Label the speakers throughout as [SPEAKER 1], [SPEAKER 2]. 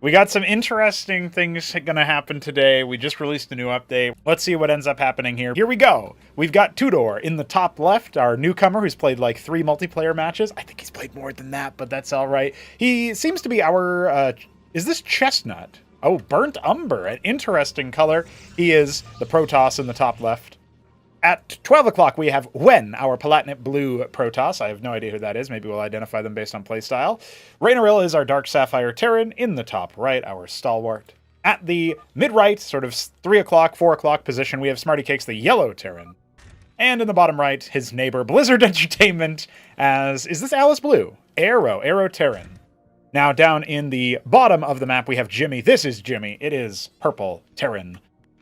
[SPEAKER 1] We got some interesting things going to happen today. We just released a new update. Let's see what ends up happening here. Here we go. We've got Tudor in the top left, our newcomer who's played like 3 multiplayer matches. I think he's played more than that, but that's all right. He seems to be our, is this Chestnut? Oh, Burnt Umber, an interesting color. He is the Protoss in the top left. At 12 o'clock, we have Wen, our Palatinate Blue Protoss. I have no idea who that is. Maybe we'll identify them based on playstyle. Raenarill is our Dark Sapphire Terran. In the top right, our Stalwart. At the mid-right, sort of 3 o'clock, 4 o'clock position, we have SmrtyCakes, the Yellow Terran. And in the bottom right, his neighbor, Blizzard Entertainment, as... Is this Alice Blue? Arrow Terran. Now, down in the bottom of the map, we have Jimmy. This is Jimmy. It is Purple Terran.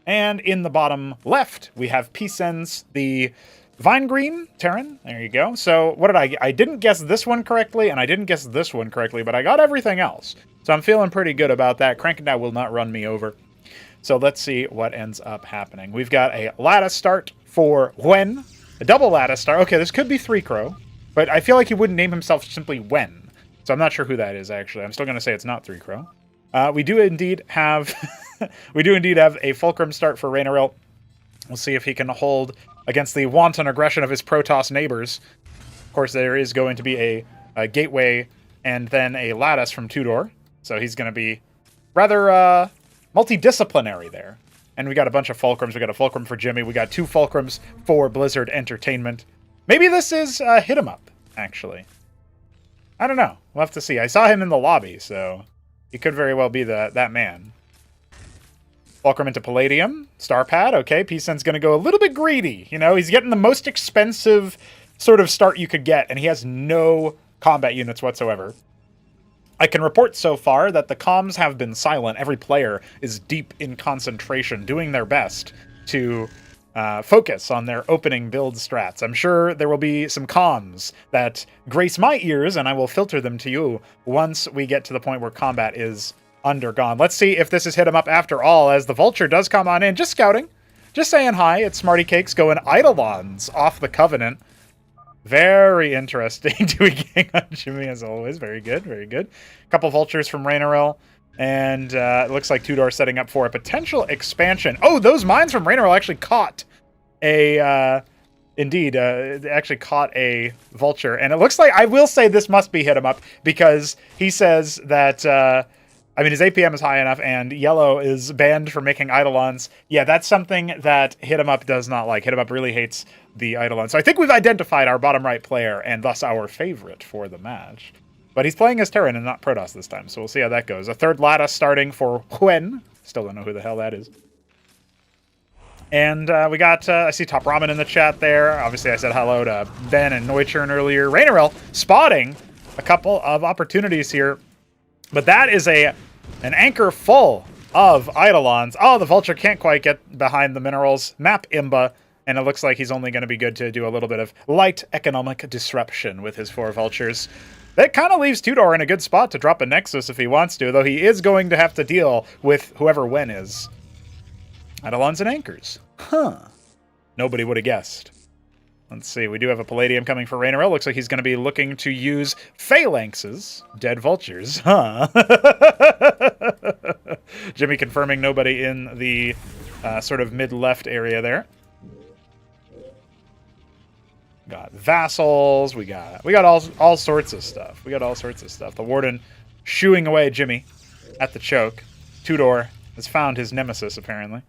[SPEAKER 1] And in the bottom left, we have Pisens, the Vine Green Terran. There you go. So what did I didn't guess this one correctly, and I didn't guess this one correctly, but I got everything else. So I'm feeling pretty good about that. Cranking Down will not run me over. So let's see what ends up happening. We've got a lattice start for Wen, a double lattice start. Okay, this could be 3-Crow, but I feel like he wouldn't name himself simply Wen. So I'm not sure who that is, actually. I'm still going to say it's not 3-Crow. We do indeed have a Fulcrum start for Raenarill. We'll see if he can hold against the wanton aggression of his Protoss neighbors. Of course, there is going to be a gateway and then a lattice from Tudor. So he's going to be rather multidisciplinary there. And we got a bunch of Fulcrums. We got a Fulcrum for Jimmy. We got 2 Fulcrums for Blizzard Entertainment. Maybe this is HitEmUp, actually. I don't know. We'll have to see. I saw him in the lobby, so he could very well be that man. Fulcrum into Palladium. Starpad. Okay, Pisens going to go a little bit greedy. You know, he's getting the most expensive sort of start you could get, and he has no combat units whatsoever. I can report so far that the comms have been silent. Every player is deep in concentration, doing their best to focus on their opening build strats. I'm sure there will be some comms that grace my ears, and I will filter them to you once we get to the point where combat is undergone. Let's see if this is HitEmUp after all, as the Vulture does come on in. Just scouting. Just saying hi. It's SmrtyCakes going Eidolons off the Covenant. Very interesting. Do we gang on Jimmy as always? Very good, very good. Couple Vultures from Raenarill. And it looks like Tudor setting up for a potential expansion. Oh, those mines from Raenarill actually caught a... Indeed, actually caught a Vulture. And it looks like, I will say this must be HitEmUp, because he says that... I mean, his APM is high enough, and Yellow is banned for making Eidolons. Yeah, that's something that HitEmUp does not like. HitEmUp really hates the Eidolon. So I think we've identified our bottom right player, and thus our favorite for the match. But he's playing as Terran and not Protoss this time, so we'll see how that goes. A third lattice starting for Huen. Still don't know who the hell that is. And we got, I see Top Ramen in the chat there. Obviously, I said hello to Ben and Neuchern earlier. Raenarill spotting a couple of opportunities here. But that is an anchor full of Eidolons. Oh, the Vulture can't quite get behind the minerals. Map Imba, and it looks like he's only going to be good to do a little bit of light economic disruption with his 4 Vultures. That kind of leaves Tudor in a good spot to drop a Nexus if he wants to, though he is going to have to deal with whoever Wen is. Eidolons and anchors. Huh. Nobody would have guessed. Let's see, we do have a Palladium coming for Raenarill. Looks like he's going to be looking to use Phalanxes. Dead Vultures, huh? Jimmy confirming nobody in the sort of mid-left area there. Got Vassals, we got all sorts of stuff. We got all sorts of stuff. The Warden shooing away Jimmy at the choke. Tudor has found his nemesis, apparently.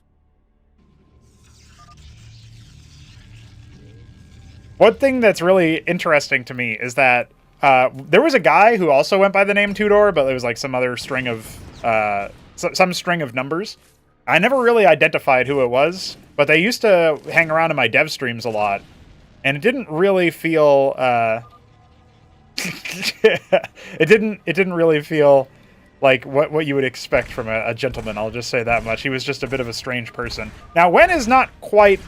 [SPEAKER 1] One thing that's really interesting to me is that there was a guy who also went by the name Tudor, but it was like some other string of some string of numbers. I never really identified who it was, but they used to hang around in my dev streams a lot, and it didn't really feel it didn't really feel like what you would expect from a gentleman. I'll just say that much. He was just a bit of a strange person. Now, Wen is not quite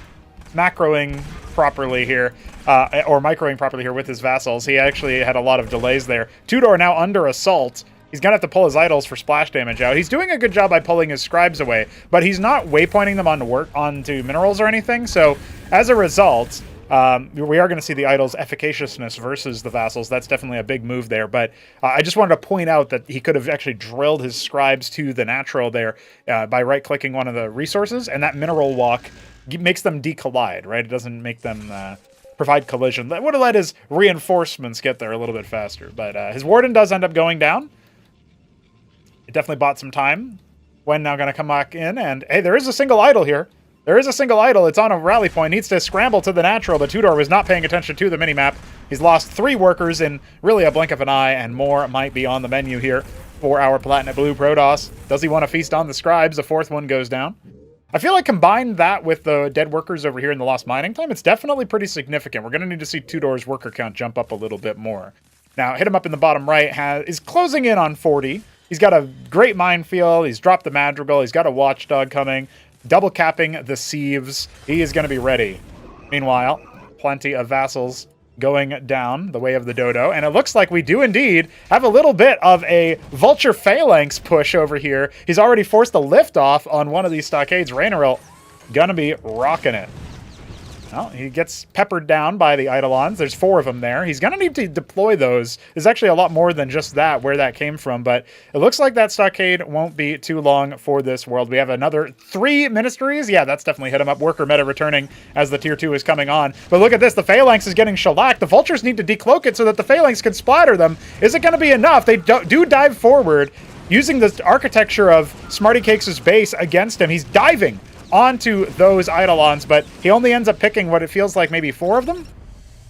[SPEAKER 1] macroing properly here, or microing properly here with his Vassals. He actually had a lot of delays there. Tudor now under assault. He's going to have to pull his idols for splash damage out. He's doing a good job by pulling his scribes away, but he's not waypointing them onto minerals or anything. So as a result, We are going to see the idol's efficaciousness versus the vassals. That's definitely a big move there. But I just wanted to point out that he could have actually drilled his scribes to the natural there by right-clicking one of the resources, and that mineral walk makes them decollide, right? It doesn't make them provide collision. That would have let his reinforcements get there a little bit faster. But his warden does end up going down. It definitely bought some time. Wen now going to come back in, and hey, there is a single idol here. There is a single idol. It's on a rally point. Needs to scramble to the natural, but Tudor was not paying attention to the minimap. He's lost 3 workers in really a blink of an eye, and more might be on the menu here for our Platinum Blue Protoss. Does he want to feast on the scribes? The 4th one goes down. I feel like combine that with the dead workers over here in the lost mining time, it's definitely pretty significant. We're going to need to see Tudor's worker count jump up a little bit more. Now, HitEmUp in the bottom right is closing in on 40. He's got a great minefield. He's dropped the Madrigal. He's got a Watchdog coming. Double capping the Sieves. He is going to be ready. Meanwhile, plenty of vassals going down the way of the Dodo. And it looks like we do indeed have a little bit of a Vulture Phalanx push over here. He's already forced the lift off on one of these stockades. Raenarill going to be rocking it. Well, he gets peppered down by the Eidolons. There's 4 of them there. He's going to need to deploy those. There's actually a lot more than just that, where that came from. But it looks like that stockade won't be too long for this world. We have another 3 ministries. Yeah, that's definitely HitEmUp. Worker meta returning as the tier 2 is coming on. But look at this. The Phalanx is getting shellacked. The Vultures need to decloak it so that the Phalanx can splatter them. Is it going to be enough? They do dive forward using the architecture of SmrtyCakes' base against him. He's diving onto those Eidolons, but he only ends up picking what it feels like maybe 4 of them.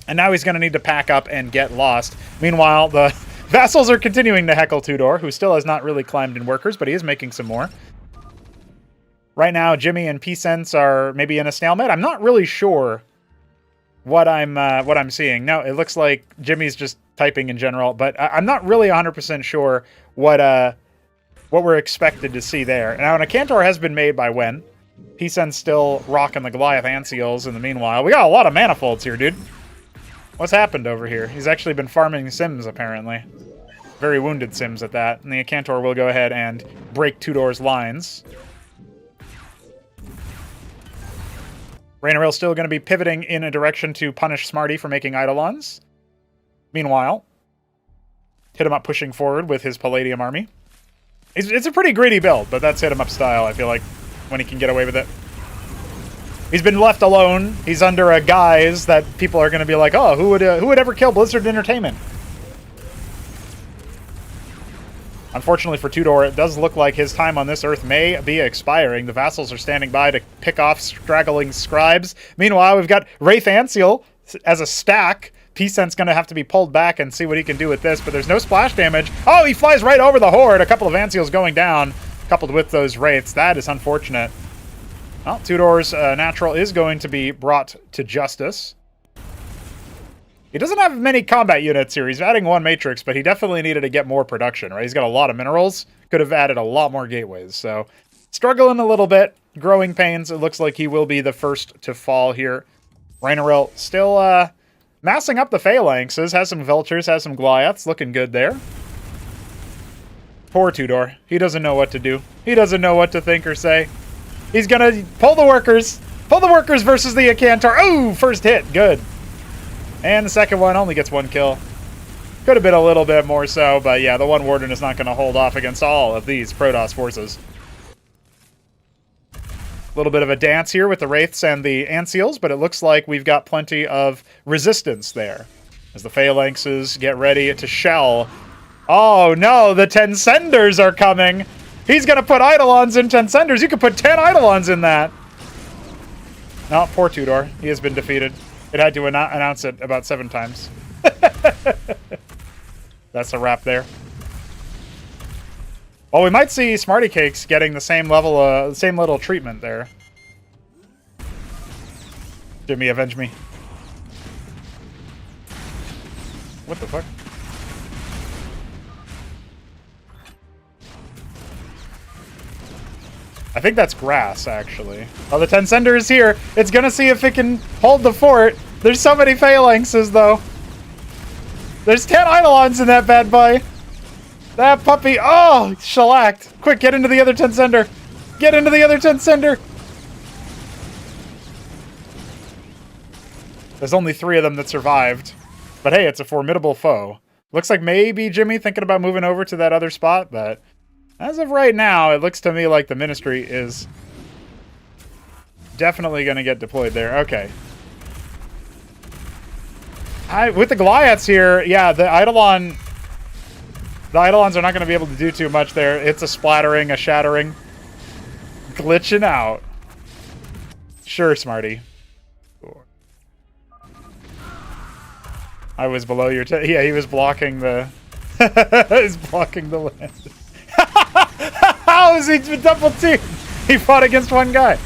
[SPEAKER 1] And now he's going to need to pack up and get lost. Meanwhile, the vassals are continuing to heckle Tudor, who still has not really climbed in workers, but he is making some more. Right now, Jimmy and Pisens are maybe in a stalemate. I'm not really sure what I'm seeing. No, it looks like Jimmy's just typing in general, but I'm not really 100% sure what we're expected to see there. Now, a Cantor has been made by Wen. Pisens still rocking the Goliath Anseals in the meanwhile. We got a lot of manifolds here, dude. What's happened over here? He's actually been farming Sims, apparently. Very wounded Sims at that. And the Cantor will go ahead and break Tudor's lines. Raenarill still going to be pivoting in a direction to punish Smarty for making Eidolons. Meanwhile, HitEmUp pushing forward with his Palladium army. It's a pretty greedy build, but that's HitEmUp style, I feel like, when he can get away with it. He's been left alone. He's under a guise that people are going to be like, oh, who would ever kill Blizzard Entertainment? Unfortunately for Tudor, it does look like his time on this Earth may be expiring. The vassals are standing by to pick off straggling scribes. Meanwhile, we've got Wraith Anseal as a stack. Pisens going to have to be pulled back and see what he can do with this, but there's no splash damage. Oh, he flies right over the Horde. A couple of Anseals going down, coupled with those Wraiths. That is unfortunate. Well, Tudor's natural is going to be brought to justice. He doesn't have many combat units here. He's adding 1 matrix, but he definitely needed to get more production, right? He's got a lot of minerals. Could have added a lot more gateways. So, struggling a little bit. Growing pains. It looks like he will be the first to fall here. Raenarill still massing up the Phalanxes. Has some Vultures, has some Goliaths. Looking good there. Poor Tudor. He doesn't know what to do. He doesn't know what to think or say. He's gonna pull the workers. Pull the workers versus the Acantor. Oh, first hit. Good. And the second one only gets 1 kill. Could have been a little bit more so, but yeah, the 1 Warden is not going to hold off against all of these Protoss forces. A little bit of a dance here with the Wraiths and the Anseals, but it looks like we've got plenty of resistance there. As the Phalanxes get ready to shell. Oh no, the Tensenders are coming! He's going to put Eidolons in Tensenders! You could put 10 Eidolons in that! No, poor Tudor. He has been defeated. It had to announce it about 7 times. That's a wrap there. Well, we might see SmrtyCakes getting the same level, same little treatment there. Jimmy, avenge me. What the fuck? I think that's grass, actually. Oh, the Tensender is here. It's gonna see if it can hold the fort. There's so many Phalanxes, though. There's 10 Eidolons in that bad boy. That puppy. Oh, shellacked. Quick, get into the other Tensender. Get into the other Tensender. There's only 3 of them that survived. But hey, it's a formidable foe. Looks like maybe Jimmy thinking about moving over to that other spot, but as of right now, it looks to me like the Ministry is definitely going to get deployed there. Okay. With the Goliaths here, yeah, the Eidolons are not going to be able to do too much there. It's a splattering, a shattering. Glitching out. Sure, Smarty. I was below your... yeah, he was blocking the... he's blocking the land. How is he double teamed? He fought against one guy.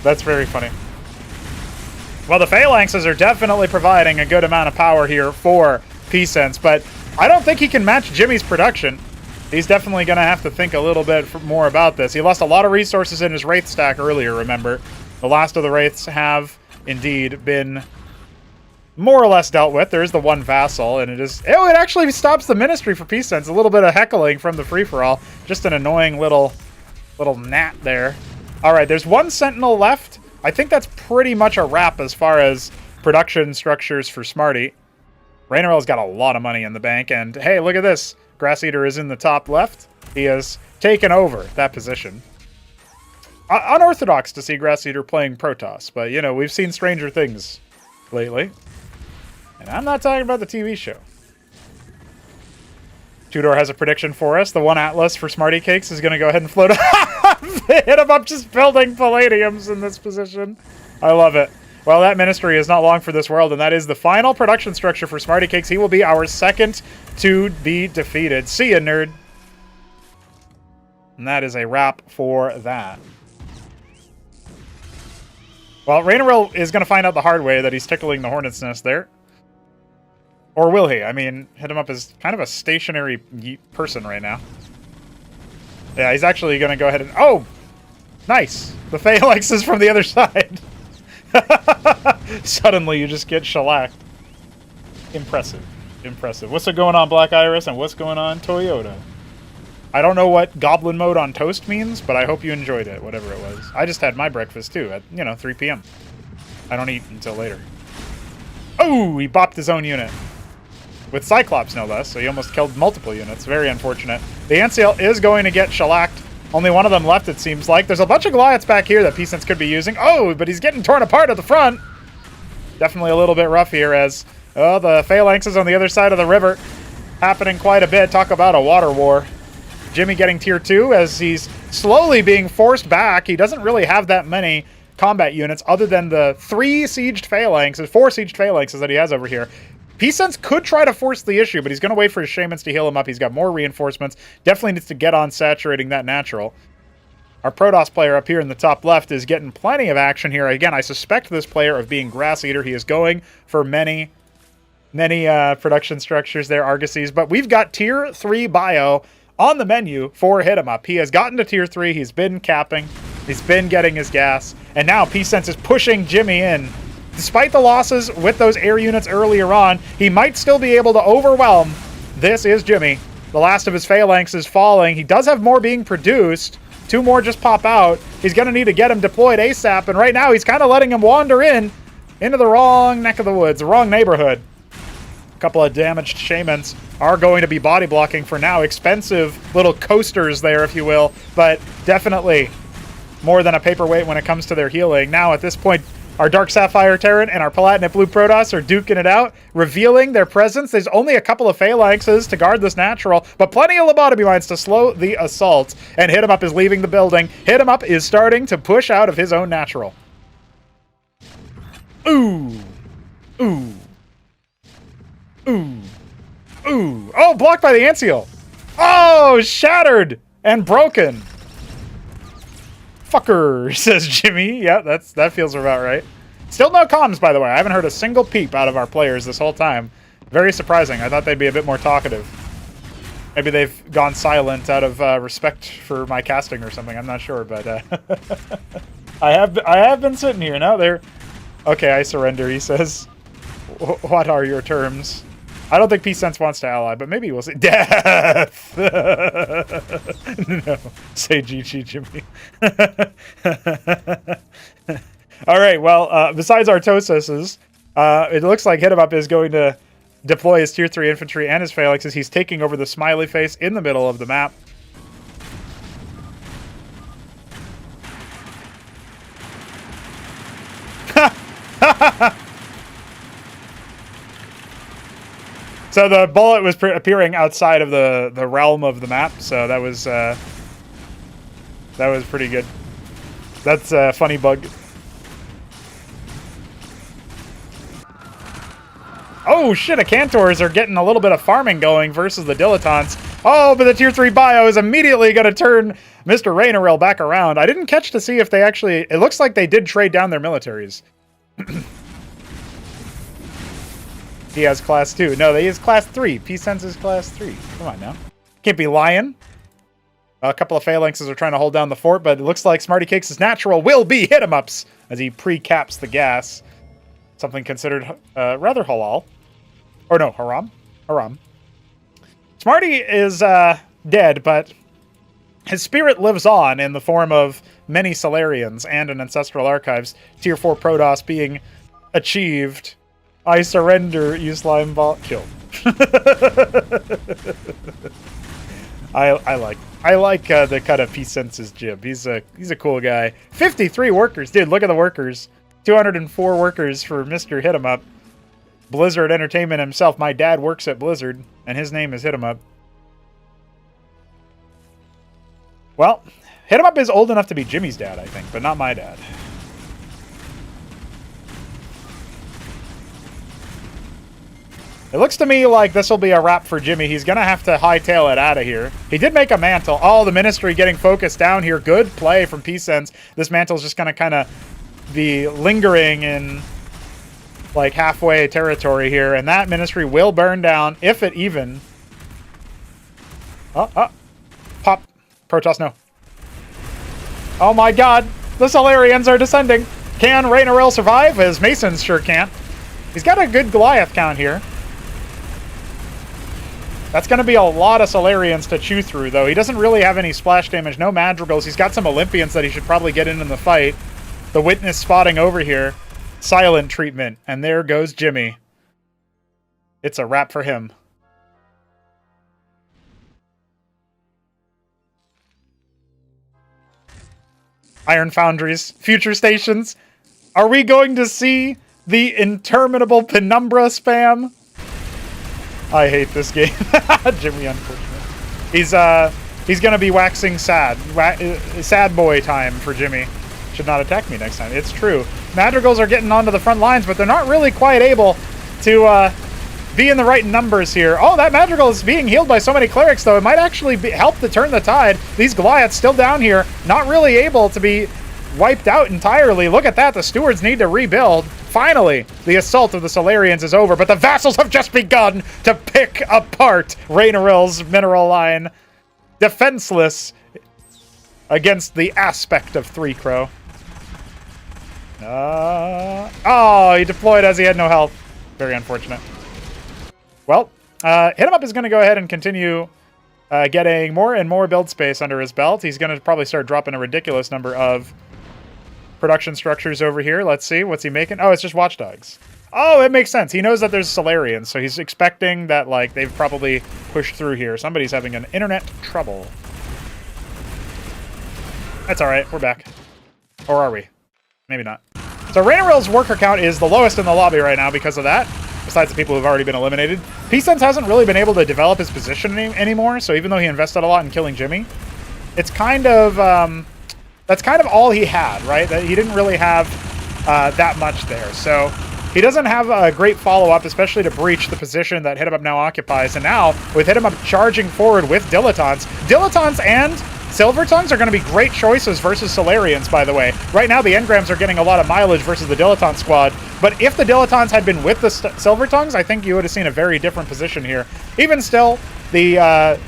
[SPEAKER 1] That's very funny. Well, the Phalanxes are definitely providing a good amount of power here for Pisens, but I don't think he can match Jimmy's production. He's definitely going to have to think a little bit more about this. He lost a lot of resources in his Wraith stack earlier, remember. The last of the Wraiths have indeed been more or less dealt with. There is the one vassal, and it actually stops the Ministry for Pisens. A little bit of heckling from the free-for-all. Just an annoying little gnat there. All right, there's one Sentinel left. I think that's pretty much a wrap as far as production structures for Smarty. Raenarill's got a lot of money in the bank, and hey, look at this. Grass Eater is in the top left. He has taken over that position. Unorthodox to see Grass Eater playing Protoss, but, you know, we've seen stranger things lately. And I'm not talking about the TV show. Tudor has a prediction for us. The one Atlas for SmrtyCakes is going to go ahead and float. HitEmUp just building Palladiums in this position. I love it. Well, that Ministry is not long for this world, and that is the final production structure for SmrtyCakes. He will be our second to be defeated. See ya, nerd. And that is a wrap for that. Well, Raenarill is going to find out the hard way that he's tickling the Hornet's Nest there. Or will he? I mean, HitEmUp is kind of a stationary person right now. Yeah, he's actually going to go ahead and... oh! Nice! The Phalanx is from the other side. Suddenly, you just get shellacked. Impressive. Impressive. What's going on, Black Iris? And what's going on, Toyota? I don't know what Goblin Mode on Toast means, but I hope you enjoyed it, whatever it was. I just had my breakfast, too, at, you know, 3 p.m. I don't eat until later. Oh! He bopped his own unit. With Cyclops, no less, so he almost killed multiple units. Very unfortunate. The Anciel is going to get shellacked. Only one of them left, it seems like. There's a bunch of Goliaths back here that Pisens could be using. Oh, but he's getting torn apart at the front. Definitely a little bit rough here as the Phalanxes on the other side of the river. Happening quite a bit. Talk about a water war. Jimmy getting tier 2 as he's slowly being forced back. He doesn't really have that many combat units other than the 4 sieged Phalanxes that he has over here. Pisens could try to force the issue, but he's going to wait for his Shamans to heal him up. He's got more reinforcements. Definitely needs to get on saturating that natural. Our Protoss player up here in the top left is getting plenty of action here. Again, I suspect this player of being Grass Eater. He is going for many production structures there, Argosies. But we've got tier 3 bio on the menu for HitEmUp. He has gotten to tier 3. He's been capping. He's been getting his gas. And now Pisens is pushing Jimmy in. Despite the losses with those air units earlier on, he might still be able to overwhelm. This is Jimmy. The last of his Phalanx is falling. He does have more being produced. 2 more just pop out. He's going to need to get him deployed ASAP, and right now he's kind of letting him wander into the wrong neck of the woods, the wrong neighborhood. A couple of damaged Shamans are going to be body blocking for now. Expensive little coasters there, if you will, but definitely more than a paperweight when it comes to their healing. Now, at this point, our Dark Sapphire Terran and our Palatinate Blue Protoss are duking it out, revealing their presence. There's only a couple of Phalanxes to guard this natural, but plenty of lobotomy mines to slow the assault. And HitEmUp is leaving the building. HitEmUp is starting to push out of his own natural. Ooh. Ooh. Ooh. Ooh. Oh, blocked by the Anciel. Oh, shattered and broken. Fucker, says Jimmy. Yeah, that feels about right. Still no comms, by the way. I haven't heard a single peep out of our players this whole time. Very surprising. I thought they'd be a bit more talkative. Maybe they've gone silent out of respect for my casting or something. I'm not sure, but I have been sitting here. No, they're okay. I surrender. He says, "What are your terms?" I don't think Pisens wants to ally, but maybe we'll see. Death! No. Say GG, Jimmy. All right, well, besides our Tosses, It looks like HitEmUp is going to deploy his tier 3 infantry and his phalanxes. He's taking over the smiley face in the middle of the map. So the bullet was appearing outside of the realm of the map, so that was pretty good. That's a funny bug. Oh shit, the Cantors are getting a little bit of farming going versus the Dilettantes. Oh, but the tier 3 bio is immediately going to turn Mr. Raenarill back around. I didn't catch to see if they actually... It looks like they did trade down their militaries. He has class 2. No, they use class 3. Pisens is class 3. Come on now. Can't be lying. A couple of phalanxes are trying to hold down the fort, but it looks like SmrtyCakes' natural will be HitEmUps as he pre-caps the gas. Something considered rather halal. Or no, haram. Haram. Smarty is dead, but his spirit lives on in the form of many Solarians and an Ancestral Archives. Tier 4 Protoss being achieved. I surrender, you slime ball. Kill. I like the cut of Pisens' jib. He's a cool guy. 53 workers, dude. Look at the workers. 204 workers for Mr. HitEmUp. Blizzard Entertainment himself. My dad works at Blizzard, and his name is HitEmUp. Well, HitEmUp is old enough to be Jimmy's dad, I think, but not my dad. It looks to me like this will be a wrap for Jimmy. He's going to have to hightail it out of here. He did make a mantle. Oh, the Ministry getting focused down here. Good play from Pisens. This mantle is just going to kind of be lingering in like halfway territory here. And that Ministry will burn down, if it even... Pop. Protoss, no. Oh my god. The Solarians are descending. Can Raenarill survive? His Masons sure can't. He's got a good Goliath count here. That's going to be a lot of Solarians to chew through, though. He doesn't really have any splash damage, no Madrigals. He's got some Olympians that he should probably get in the fight. The Witness spotting over here. Silent treatment. And there goes Jimmy. It's a wrap for him. Iron Foundries. Future stations. Are we going to see the interminable Penumbra spam? I hate this game. Jimmy, unfortunate. He's gonna be waxing sad. Sad boy time for Jimmy. Should not attack me next time. It's true. Madrigals are getting onto the front lines, but they're not really quite able to be in the right numbers here. Oh, that Madrigal is being healed by so many clerics, though. It might actually help to turn the tide. These Goliaths still down here, not really able to be wiped out entirely. Look at that. The stewards need to rebuild. Finally, the assault of the Solarians is over, but the vassals have just begun to pick apart Raenarill's mineral line. Defenseless against the aspect of 3 Crow. Oh, he deployed as he had no health. Very unfortunate. Well, HitEmUp is going to go ahead and continue getting more and more build space under his belt. He's going to probably start dropping a ridiculous number of production structures over here. Let's see. What's he making? Oh, it's just watchdogs. Oh, it makes sense. He knows that there's Solarians, so he's expecting that, like, they've probably pushed through here. Somebody's having an internet trouble. That's all right. We're back. Or are we? Maybe not. So Raenarill's worker count is the lowest in the lobby right now because of that, besides the people who've already been eliminated. Pisens hasn't really been able to develop his position anymore, so even though he invested a lot in killing Jimmy, it's kind of... that's kind of all he had, right? That he didn't really have that much there. So he doesn't have a great follow-up, especially to breach the position that HitEmUp now occupies. And now, with HitEmUp charging forward with Dilettantes and Silver Tongues are going to be great choices versus Solarians, by the way. Right now, the Engrams are getting a lot of mileage versus the Dilettante squad. But if the Dilettantes had been with the Silver Tongues, I think you would have seen a very different position here. Even still, the...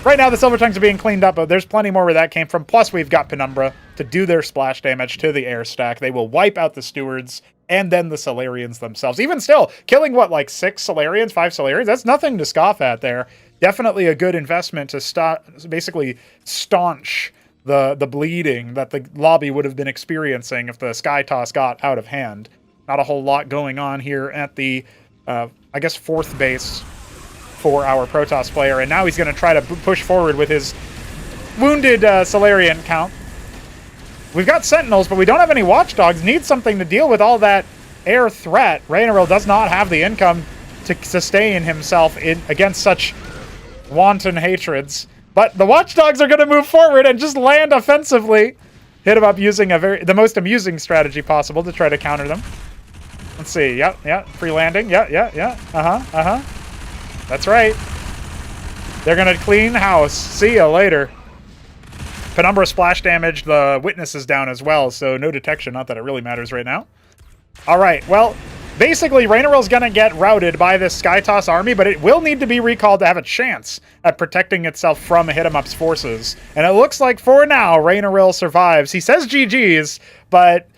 [SPEAKER 1] Right now, the Silver Tongues are being cleaned up, but there's plenty more where that came from. Plus, we've got Penumbra to do their splash damage to the air stack. They will wipe out the stewards and then the Solarians themselves. Even still, killing, what, like 6 Solarians, 5 Solarians? That's nothing to scoff at there. Definitely a good investment to basically staunch the bleeding that the lobby would have been experiencing if the Sky Toss got out of hand. Not a whole lot going on here at the, I guess, 4th base for our Protoss player. And now he's going to try to push forward with his wounded Solarian count. We've got Sentinels, but we don't have any Watchdogs. Need something to deal with all that air threat. Raenarill does not have the income to sustain himself against such wanton hatreds. But the Watchdogs are going to move forward and just land offensively. HitEmUp using the most amusing strategy possible to try to counter them. Let's see. Yeah. Free landing. Yeah. That's right. They're going to clean house. See ya later. Penumbra splash damage. The witness is down as well, so no detection. Not that it really matters right now. All right. Well, basically, Raenarill's going to get routed by this Skytoss army, but it will need to be recalled to have a chance at protecting itself from HitEmUp's forces. And it looks like, for now, Raenarill survives. He says GG's, but,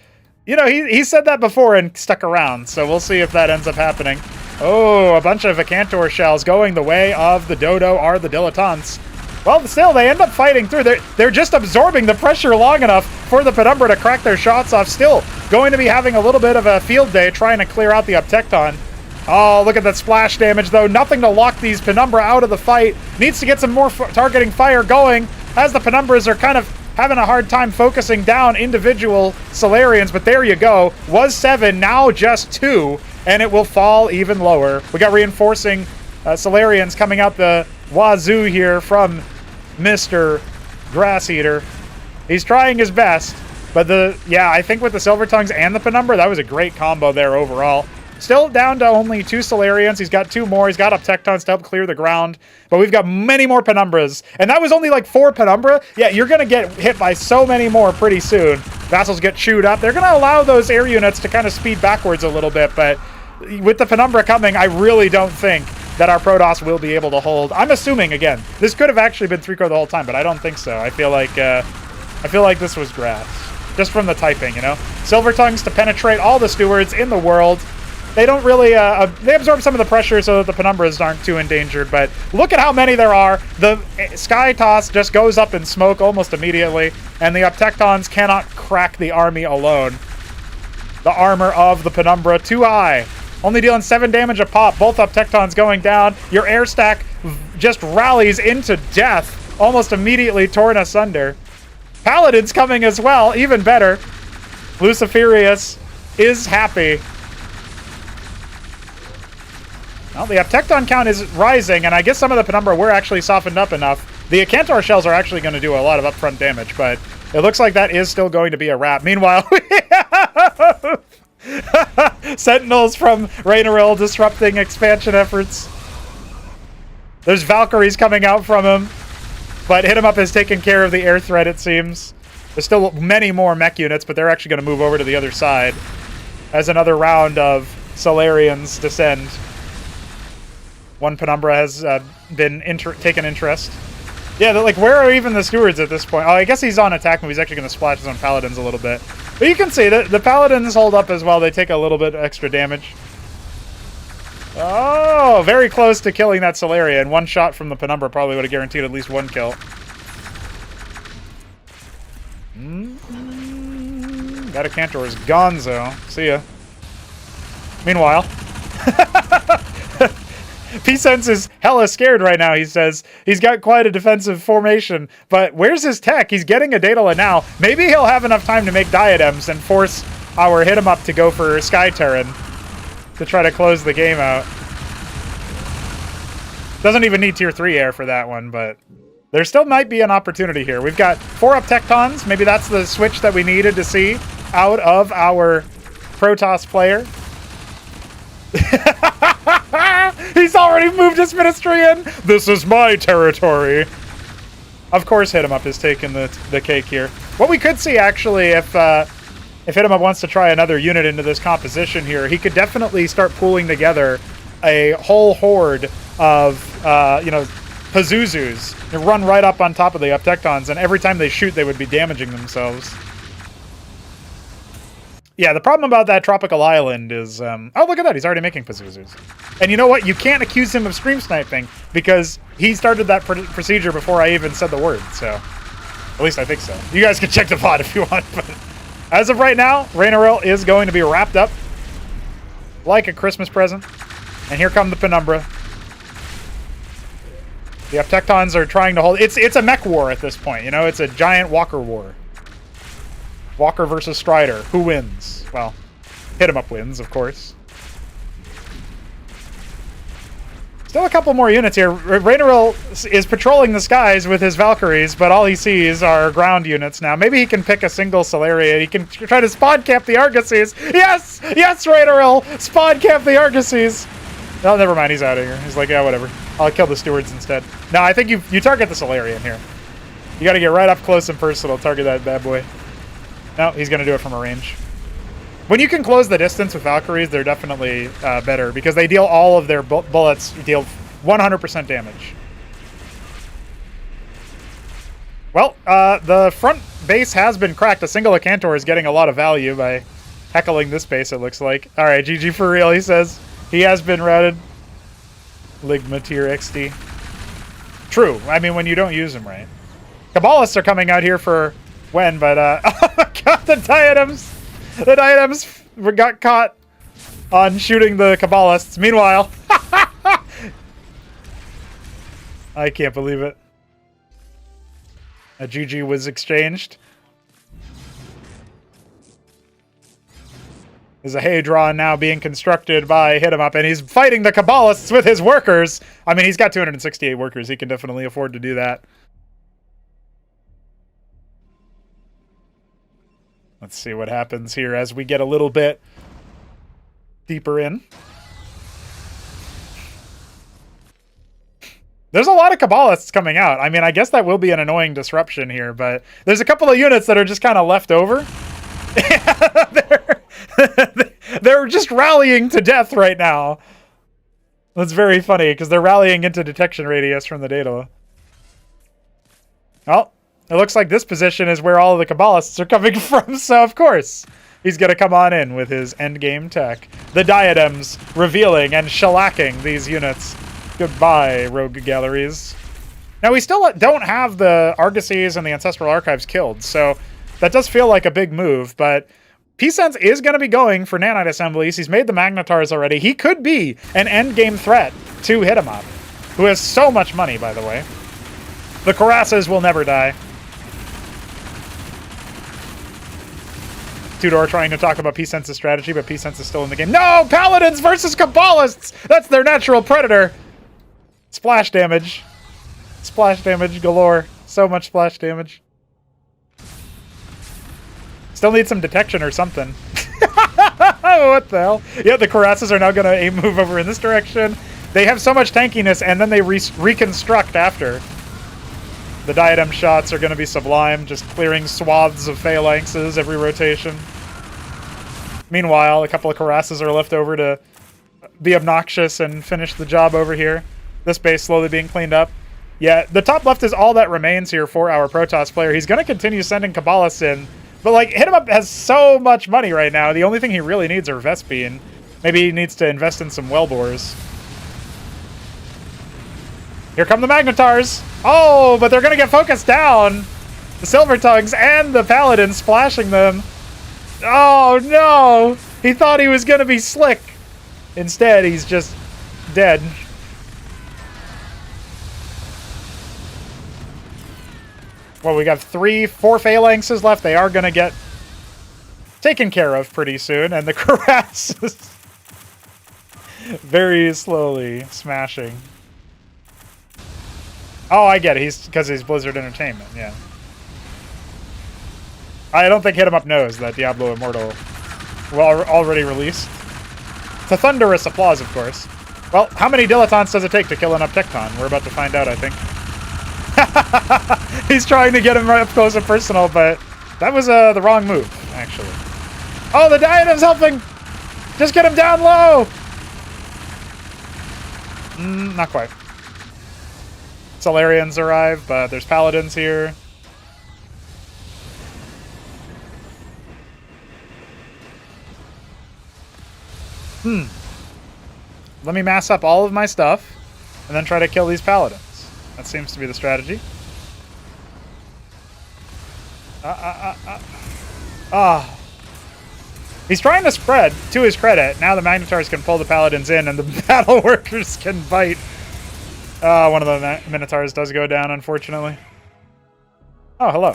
[SPEAKER 1] you know, he said that before and stuck around, so we'll see if that ends up happening. Oh, a bunch of Acantor shells going the way of the Dodo are the Dilettantes. Well, still, they end up fighting through. They're just absorbing the pressure long enough for the Penumbra to crack their shots off. Still going to be having a little bit of a field day trying to clear out the Uptecton. Oh, look at that splash damage, though. Nothing to lock these Penumbra out of the fight. Needs to get some more targeting fire going, as the Penumbras are kind of having a hard time focusing down individual Solarians. But there you go. Was 7, now just 2, and it will fall even lower. We got reinforcing Solarians coming out the wazoo here from Mr. Grass Eater. He's trying his best, but I think with the Silver Tongues and the Penumbra, that was a great combo there overall. Still down to only 2 Solarians. He's got 2 more. He's got Uptectons to help clear the ground, but we've got many more Penumbras, and that was only like 4 Penumbra. Yeah, you're gonna get hit by so many more pretty soon. Vassals get chewed up. They're gonna allow those air units to kind of speed backwards a little bit, but with the Penumbra coming, I really don't think that our Protoss will be able to hold. I'm assuming, again, this could have actually been 3-core the whole time, but I don't think so. I feel like this was grass, just from the typing, you know. Silver Tongues to penetrate all the stewards in the world. They don't really, they absorb some of the pressure so that the Penumbras aren't too endangered, but look at how many there are. The Skytoss just goes up in smoke almost immediately, and the Uptectons cannot crack the army alone. The armor of the Penumbra too high. Only dealing 7 damage a pop. Both Uptectons going down. Your air stack just rallies into death, almost immediately torn asunder. Paladins coming as well, even better. Luciferius is happy. Well, the Uptecton count is rising, and I guess some of the Penumbra were actually softened up enough. The Acantor shells are actually going to do a lot of upfront damage, but it looks like that is still going to be a wrap. Meanwhile, we have Sentinels from Raenarill disrupting expansion efforts. There's Valkyries coming out from him, but HitEmUp has taken care of the air threat, it seems. There's still many more mech units, but they're actually going to move over to the other side as another round of Solarians descend. One Penumbra has been taken interest. Yeah, like, where are even the stewards at this point? Oh, I guess he's on attack move. He's actually going to splash his own Paladins a little bit. But you can see that the Paladins hold up as well. They take a little bit extra damage. Oh, very close to killing that Solarian. One shot from the Penumbra probably would have guaranteed at least 1 kill. That Acantor is gonzo. See ya. Meanwhile, Pisens is hella scared right now, he says. He's got quite a defensive formation, but where's his tech? He's getting a Daedala now. Maybe he'll have enough time to make diadems and force our HitEmUp to go for Sky Terran to try to close the game out. Doesn't even need tier 3 air for that one, but there still might be an opportunity here. We've got 4 Uptectons. Maybe that's the switch that we needed to see out of our Protoss player. He's already moved his ministry in. This is my territory. Of course, HitEmUp is taking the cake here. What we could see, actually, if HitEmUp wants to try another unit into this composition here, he could definitely start pooling together a whole horde of, Pazuzus. And run right up on top of the Uptectons, and every time they shoot, they would be damaging themselves. Yeah, the problem about that tropical island is, oh, look at that, he's already making Pazuzus. And you know what? You can't accuse him of stream sniping, because he started that procedure before I even said the word, so. At least I think so. You guys can check the VOD if you want, but as of right now, Raenarill is going to be wrapped up like a Christmas present. And here come the Penumbra. The Tectons are trying to hold... It's a mech war at this point, you know? It's a giant Walker war. Walker versus Strider. Who wins? Well, HitEmUp wins, of course. Still a couple more units here. Raenarill is patrolling the skies with his Valkyries, but all he sees are ground units now. Maybe he can pick a single Solarian. He can try to spawn camp the Argosies. Yes! Yes, Raenarill! Spawn camp the Argosies! Oh, never mind. He's out of here. He's like, yeah, whatever. I'll kill the Stewards instead. No, I think you target the Solarian here. You got to get right up close and personal. Target that bad boy. No, he's going to do it from a range. When you can close the distance with Valkyries, they're definitely better because they deal all of their bullets, deal 100% damage. Well, the front base has been cracked. A single Acantor is getting a lot of value by heckling this base, it looks like. All right, GG for real, he says. He has been routed. Ligma tier XD. True. I mean, when you don't use them right. Kabbalists are coming out here for when, but oh my god, the Diadems! The Diadems got caught on shooting the Kabbalists. Meanwhile, I can't believe it. A GG was exchanged. There's a Hadron now being constructed by HitEmUp, and he's fighting the Kabbalists with his workers. I mean, he's got 268 workers. He can definitely afford to do that. Let's see what happens here as we get a little bit deeper in. There's a lot of Kabbalists coming out. I mean, I guess that will be an annoying disruption here, but there's a couple of units that are just kind of left over. They're just rallying to death right now. That's very funny, because they're rallying into detection radius from the data. Well, it looks like this position is where all of the Kabbalists are coming from, so of course he's going to come on in with his endgame tech. The Diadems revealing and shellacking these units. Goodbye, rogue galleries. Now, we still don't have the Argosies and the Ancestral Archives killed, so that does feel like a big move, but Pisens is going to be going for nanite assemblies. He's made the Magnetars already. He could be an endgame threat to HitEmUp, who has so much money, by the way. The Cuirasses will never die. Tudor trying to talk about Pisens' strategy, but Pisens is still in the game. No! Paladins versus Kabbalists! That's their natural predator! Splash damage. Splash damage galore. So much splash damage. Still need some detection or something. What the hell? Yeah, the Cuirasses are now going to move over in this direction. They have so much tankiness, and then they reconstruct after. The Diadem shots are going to be sublime, just clearing swaths of phalanxes every rotation. Meanwhile, a couple of Cuirasses are left over to be obnoxious and finish the job over here. This base slowly being cleaned up. Yeah, the top left is all that remains here for our Protoss player. He's going to continue sending Kabbalists in. But, like, HitEmUp has so much money right now. The only thing he really needs are Vespene. Maybe he needs to invest in some Wellbores. Here come the Magnetars. Oh, but they're going to get focused down. The Silver Tongues and the Paladins splashing them. Oh, no. He thought he was going to be slick. Instead, he's just dead. Well, we got 4 phalanxes left. They are going to get taken care of pretty soon. And the Cuirasses very slowly smashing. Oh, I get it. Because he's Blizzard Entertainment, yeah. I don't think HitEmUp knows that Diablo Immortal was already released. It's a thunderous applause, of course. Well, how many dilettantes does it take to kill an Tecton? We're about to find out, I think. He's trying to get him right up close and personal, but that was the wrong move, actually. Oh, the Diadem's helping! Just get him down low! Not quite. Solarians arrive, but there's Paladins here. Let me mass up all of my stuff, and then try to kill these Paladins. That seems to be the strategy. He's trying to spread, to his credit. Now the Magnetars can pull the Paladins in, and the Battle Workers can bite. One of the Minotaurs does go down, unfortunately. Oh, hello.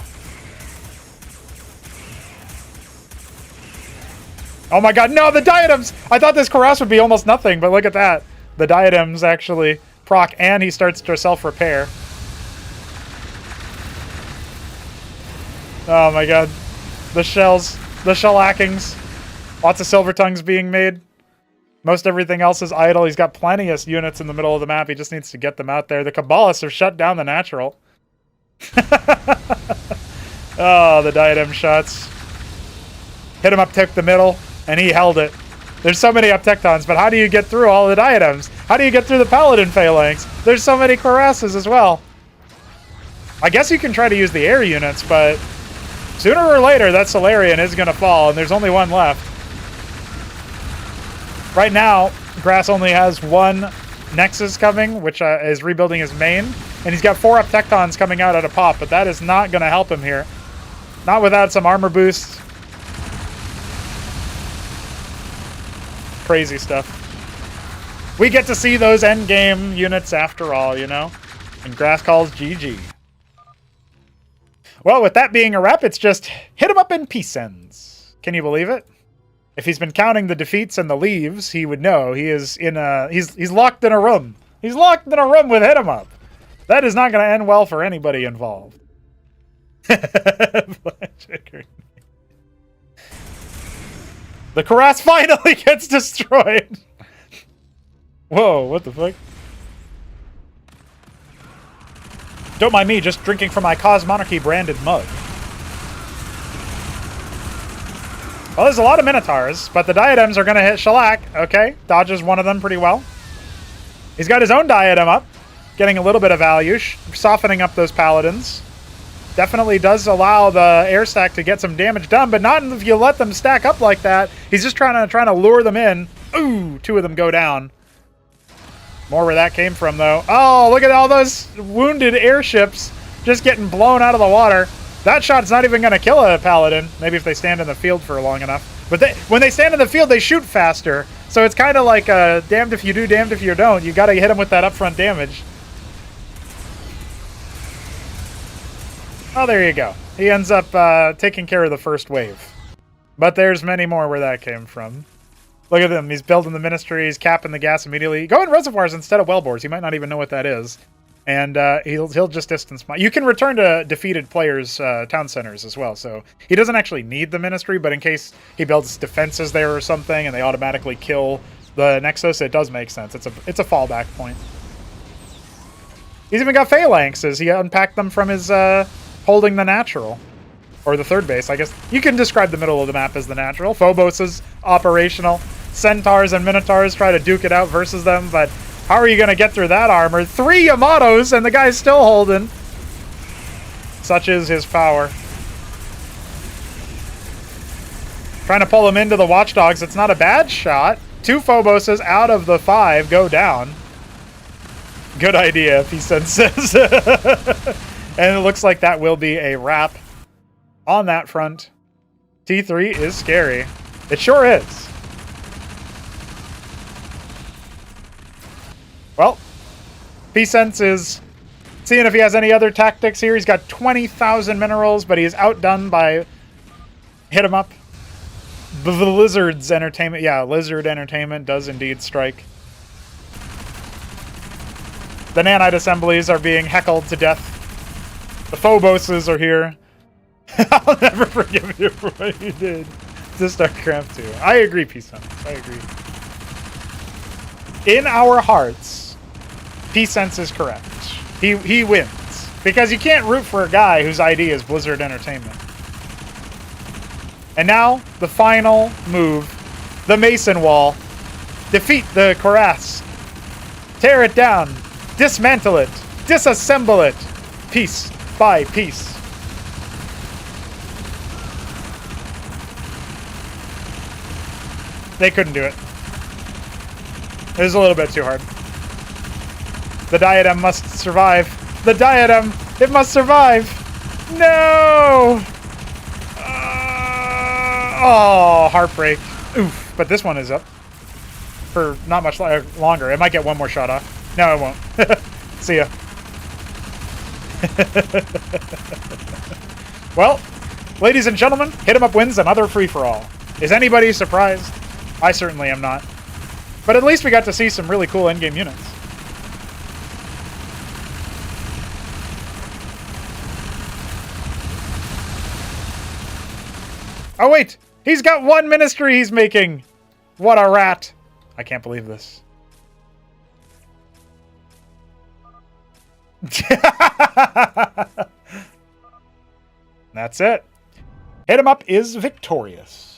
[SPEAKER 1] Oh my god, no, the Diadems! I thought this Cuirass would be almost nothing, but look at that. The Diadems actually proc, and he starts to self-repair. Oh my god. The shells, the shellackings. Lots of silver tongues being made. Most everything else is idle. He's got plenty of units in the middle of the map. He just needs to get them out there. The Kabbalists have shut down the natural. Oh, the diadem shots. HitEmUp took the middle, and he held it. There's so many Uptectons, but how do you get through all the diadems? How do you get through the Paladin Phalanx? There's so many Cuirasses as well. I guess you can try to use the air units, but sooner or later, that Solarian is going to fall, and there's only one left. Right now, Grass only has one Nexus coming, which is rebuilding his main, and he's got 4 Uptectons coming out at a pop, but that is not going to help him here. Not without some armor boosts. Crazy stuff. We get to see those endgame units after all, you know? And Grass calls GG. Well, with that being a wrap, it's just HitEmUp and Pisens. Can you believe it? If he's been counting the defeats and the leaves, he would know he is in a... He's locked in a room. He's locked in a room with HitEmUp. That is not going to end well for anybody involved. The Cuirass finally gets destroyed. Whoa, what the fuck? Don't mind me, just drinking from my Cosmonarchy branded mug. Well, there's a lot of Minotaurs, but the Diadems are going to hit Shellac. Okay, dodges one of them pretty well. He's got his own Diadem up, getting a little bit of value, softening up those Paladins. Definitely does allow the air stack to get some damage done, but not if you let them stack up like that. He's just trying to lure them in. Ooh, 2 of them go down. More where that came from, though. Oh, look at all those wounded airships just getting blown out of the water. That shot's not even going to kill a Paladin. Maybe if they stand in the field for long enough. But when they stand in the field, they shoot faster. So it's kind of like damned if you do, damned if you don't. You got to hit them with that upfront damage. Oh, there you go. He ends up taking care of the first wave. But there's many more where that came from. Look at him. He's building the ministry. He's capping the gas immediately. Go in reservoirs instead of wellbores. He might not even know what that is. And he'll just distance... You can return to defeated players' town centers as well. So he doesn't actually need the ministry, but in case he builds defenses there or something and they automatically kill the Nexus, it does make sense. It's a fallback point. He's even got phalanxes. He unpacked them from his holding the natural. Or the third base, I guess. You can describe the middle of the map as the natural. Phobos is operational. Centaurs and Minotaurs try to duke it out versus them, but how are you going to get through that armor? 3 Yamatos, and the guy's still holding. Such is his power. Trying to pull him into the Watchdogs. It's not a bad shot. 2 Phoboses out of the 5 go down. Good idea, Pisens says. And it looks like that will be a wrap on that front. T3 is scary. It sure is. Well, Pisens is seeing if he has any other tactics here. He's got 20,000 minerals, but he is outdone by HitEmUp. The Lizard's Entertainment. Yeah, Lizard Entertainment does indeed strike. The nanite assemblies are being heckled to death. The Phoboses are here. I'll never forgive you for what you did to StarCraft 2. I agree, Pisens. I agree. In our hearts, Pisens is correct. He wins. Because you can't root for a guy whose ID is Blizzard Entertainment. And now, the final move. The Mason Wall. Defeat the Cuirass. Tear it down. Dismantle it. Disassemble it. Piece by piece. They couldn't do it. It was a little bit too hard. The diadem must survive. The diadem! It must survive! No! Oh, heartbreak. Oof. But this one is up for not much longer. It might get one more shot off. No, it won't. See ya. Well, ladies and gentlemen, HitEmUp wins another free-for-all. Is anybody surprised? I certainly am not. But at least we got to see some really cool endgame units. Oh wait! He's got one ministry he's making! What a rat! I can't believe this. That's it. HitEmUp is victorious.